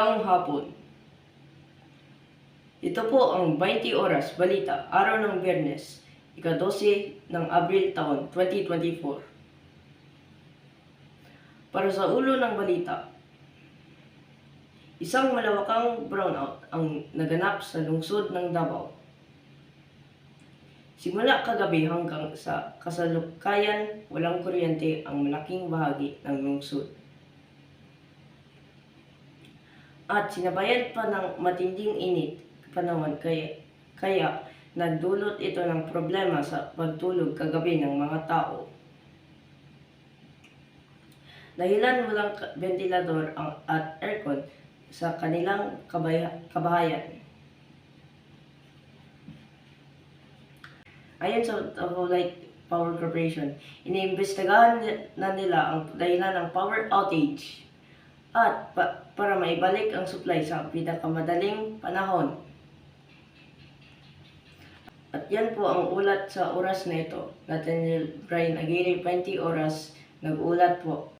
Magandang hapon. Ito po ang 20 Oras Balita, araw ng Biyernes, ika-12 ng Abril taon 2024. Para sa ulo ng balita, isang malawakang brownout ang naganap sa lungsod ng Davao. Simula kagabi hanggang sa kasalukuyan, walang kuryente ang malaking bahagi ng lungsod. At sinabayan pa ng matinding init panahon kaya nagdulot ito ng problema sa pagtulog kagabi ng mga tao. Dahilan walang ventilador at aircon sa kanilang kabahayan. Ayon sa Davao Light Power Corporation, iniimbestigahan na nila ang dahilan ng power outage at para maibalik ang supply sa pinakamadaling panahon. At yan po ang ulat sa oras na ito. Nathaniel Brian Aguirre, 20 Oras, nag-ulat po.